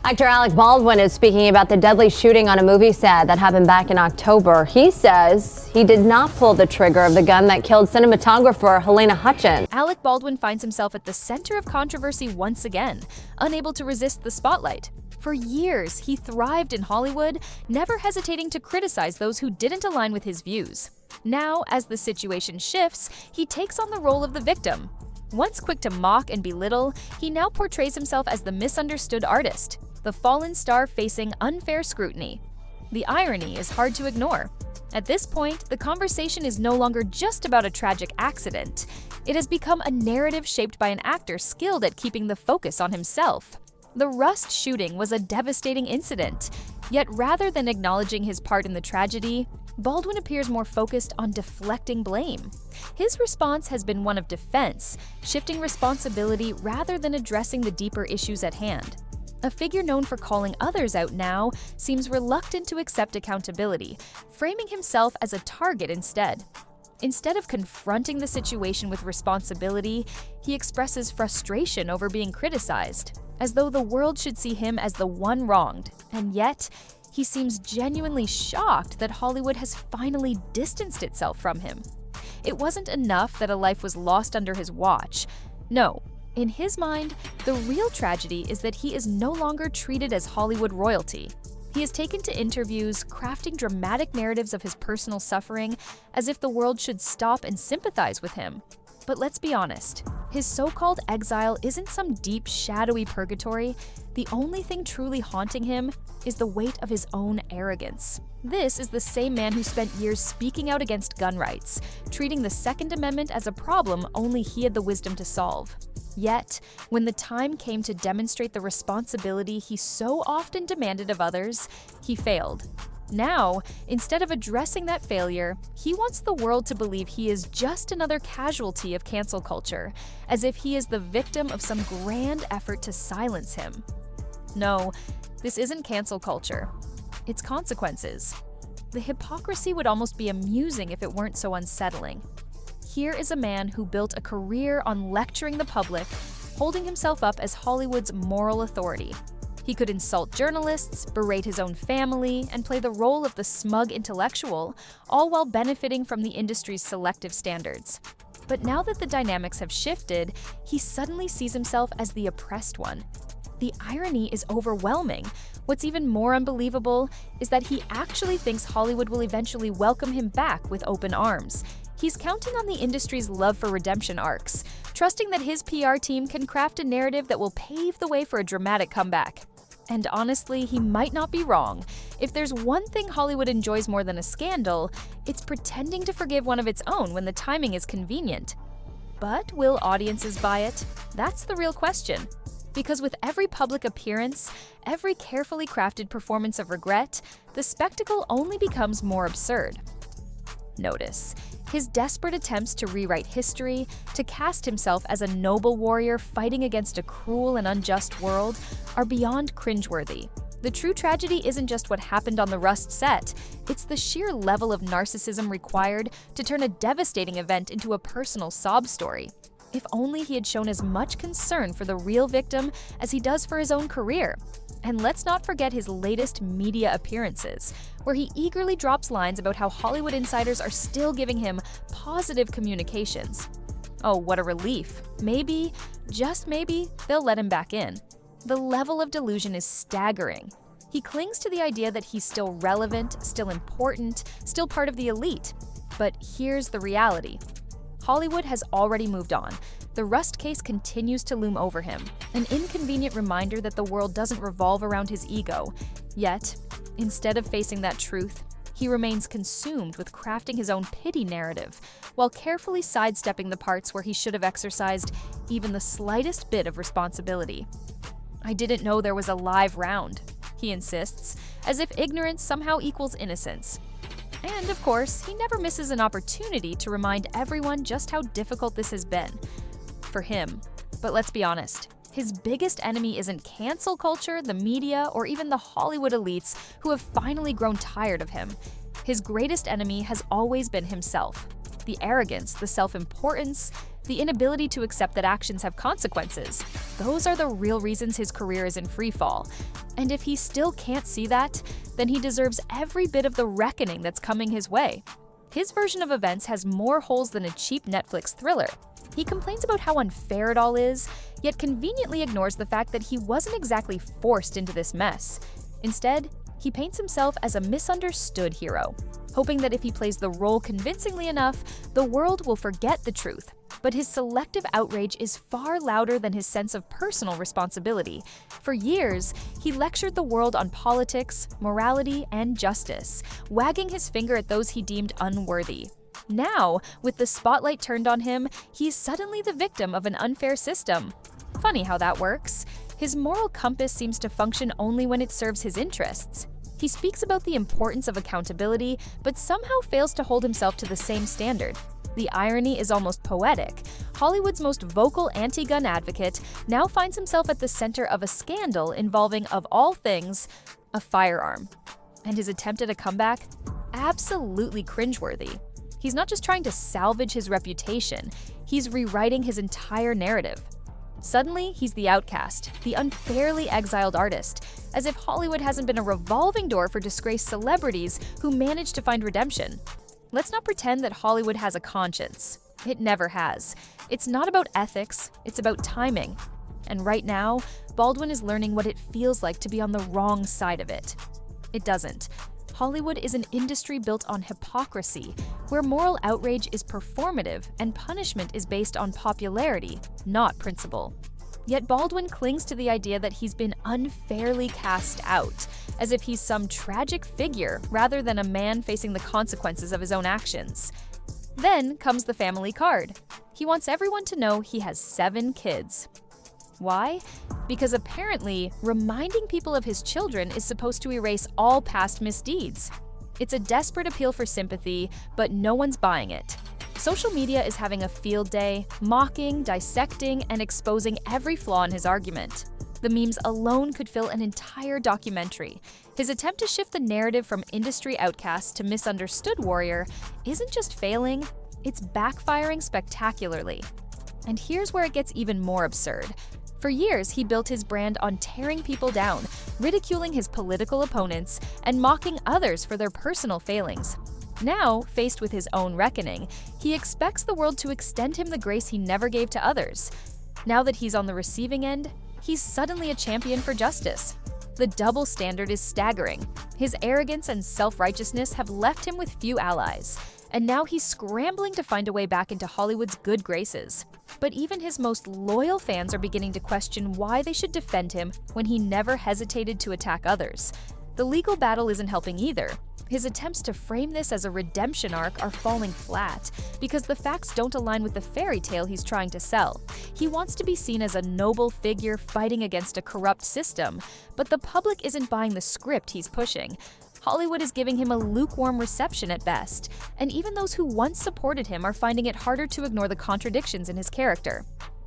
Actor Alec Baldwin is speaking about the deadly shooting on a movie set that happened back in October. He says he did not pull the trigger of the gun that killed cinematographer Helena Hutchins. Alec Baldwin finds himself at the center of controversy once again, unable to resist the spotlight. For years, he thrived in Hollywood, never hesitating to criticize those who didn't align with his views. Now, as the situation shifts, he takes on the role of the victim. Once quick to mock and belittle, he now portrays himself as the misunderstood artist, the fallen star facing unfair scrutiny. The irony is hard to ignore. At this point, the conversation is no longer just about a tragic accident. It has become a narrative shaped by an actor skilled at keeping the focus on himself. The Rust shooting was a devastating incident, yet rather than acknowledging his part in the tragedy, Baldwin appears more focused on deflecting blame. His response has been one of defense, shifting responsibility rather than addressing the deeper issues at hand. A figure known for calling others out now seems reluctant to accept accountability, framing himself as a target instead. Instead of confronting the situation with responsibility, he expresses frustration over being criticized, as though the world should see him as the one wronged, and yet, he seems genuinely shocked that Hollywood has finally distanced itself from him. It wasn't enough that a life was lost under his watch. No, in his mind, the real tragedy is that he is no longer treated as Hollywood royalty. He is taken to interviews, crafting dramatic narratives of his personal suffering, as if the world should stop and sympathize with him. But let's be honest, his so-called exile isn't some deep, shadowy purgatory. The only thing truly haunting him is the weight of his own arrogance. This is the same man who spent years speaking out against gun rights, treating the Second Amendment as a problem only he had the wisdom to solve. Yet, when the time came to demonstrate the responsibility he so often demanded of others, he failed. Now, instead of addressing that failure, he wants the world to believe he is just another casualty of cancel culture, as if he is the victim of some grand effort to silence him. No, this isn't cancel culture. It's consequences. The hypocrisy would almost be amusing if it weren't so unsettling. Here is a man who built a career on lecturing the public, holding himself up as Hollywood's moral authority. He could insult journalists, berate his own family, and play the role of the smug intellectual, all while benefiting from the industry's selective standards. But now that the dynamics have shifted, he suddenly sees himself as the oppressed one. The irony is overwhelming. What's even more unbelievable is that he actually thinks Hollywood will eventually welcome him back with open arms. He's counting on the industry's love for redemption arcs, trusting that his PR team can craft a narrative that will pave the way for a dramatic comeback. And honestly, he might not be wrong. If there's one thing Hollywood enjoys more than a scandal, it's pretending to forgive one of its own when the timing is convenient. But will audiences buy it? That's the real question. Because with every public appearance, every carefully crafted performance of regret, the spectacle only becomes more absurd. Notice, his desperate attempts to rewrite history, to cast himself as a noble warrior fighting against a cruel and unjust world, are beyond cringeworthy. The true tragedy isn't just what happened on the Rust set, it's the sheer level of narcissism required to turn a devastating event into a personal sob story. If only he had shown as much concern for the real victim as he does for his own career. And let's not forget his latest media appearances, where he eagerly drops lines about how Hollywood insiders are still giving him positive communications. Oh, what a relief. Maybe, just maybe, they'll let him back in. The level of delusion is staggering. He clings to the idea that he's still relevant, still important, still part of the elite. But here's the reality. Hollywood has already moved on. The Rust case continues to loom over him, an inconvenient reminder that the world doesn't revolve around his ego. Yet, instead of facing that truth, he remains consumed with crafting his own pity narrative, while carefully sidestepping the parts where he should have exercised even the slightest bit of responsibility. "I didn't know there was a live round," he insists, as if ignorance somehow equals innocence. And of course, he never misses an opportunity to remind everyone just how difficult this has been for him. But let's be honest, his biggest enemy isn't cancel culture, the media, or even the Hollywood elites who have finally grown tired of him. His greatest enemy has always been himself. The arrogance, the self-importance, the inability to accept that actions have consequences. Those are the real reasons his career is in free fall. And if he still can't see that, then he deserves every bit of the reckoning that's coming his way. His version of events has more holes than a cheap Netflix thriller. He complains about how unfair it all is, yet conveniently ignores the fact that he wasn't exactly forced into this mess. Instead, he paints himself as a misunderstood hero, hoping that if he plays the role convincingly enough, the world will forget the truth. But his selective outrage is far louder than his sense of personal responsibility. For years, he lectured the world on politics, morality, and justice, wagging his finger at those he deemed unworthy. Now, with the spotlight turned on him, he's suddenly the victim of an unfair system. Funny how that works. His moral compass seems to function only when it serves his interests. He speaks about the importance of accountability, but somehow fails to hold himself to the same standard. The irony is almost poetic. Hollywood's most vocal anti-gun advocate now finds himself at the center of a scandal involving, of all things, a firearm. And his attempt at a comeback? Absolutely cringeworthy. He's not just trying to salvage his reputation, he's rewriting his entire narrative. Suddenly, he's the outcast, the unfairly exiled artist, as if Hollywood hasn't been a revolving door for disgraced celebrities who manage to find redemption. Let's not pretend that Hollywood has a conscience. It never has. It's not about ethics, it's about timing. And right now, Baldwin is learning what it feels like to be on the wrong side of it. It doesn't. Hollywood is an industry built on hypocrisy, where moral outrage is performative and punishment is based on popularity, not principle. Yet Baldwin clings to the idea that he's been unfairly cast out, as if he's some tragic figure rather than a man facing the consequences of his own actions. Then comes the family card. He wants everyone to know he has 7 kids. Why? Because apparently, reminding people of his children is supposed to erase all past misdeeds. It's a desperate appeal for sympathy, but no one's buying it. Social media is having a field day, mocking, dissecting, and exposing every flaw in his argument. The memes alone could fill an entire documentary. His attempt to shift the narrative from industry outcast to misunderstood warrior isn't just failing, it's backfiring spectacularly. And here's where it gets even more absurd. For years, he built his brand on tearing people down, ridiculing his political opponents, and mocking others for their personal failings. Now, faced with his own reckoning, he expects the world to extend him the grace he never gave to others. Now that he's on the receiving end, he's suddenly a champion for justice. The double standard is staggering. His arrogance and self-righteousness have left him with few allies, and now he's scrambling to find a way back into Hollywood's good graces. But even his most loyal fans are beginning to question why they should defend him when he never hesitated to attack others. The legal battle isn't helping either. His attempts to frame this as a redemption arc are falling flat because the facts don't align with the fairy tale he's trying to sell. He wants to be seen as a noble figure fighting against a corrupt system, but the public isn't buying the script he's pushing. Hollywood is giving him a lukewarm reception at best, and even those who once supported him are finding it harder to ignore the contradictions in his character.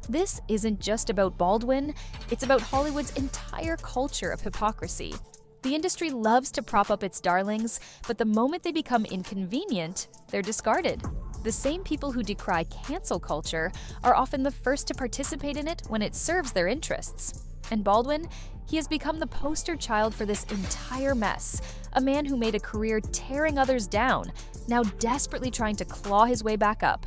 This isn't just about Baldwin, it's about Hollywood's entire culture of hypocrisy. The industry loves to prop up its darlings, but the moment they become inconvenient, they're discarded. The same people who decry cancel culture are often the first to participate in it when it serves their interests. And Baldwin, he has become the poster child for this entire mess, a man who made a career tearing others down, now desperately trying to claw his way back up.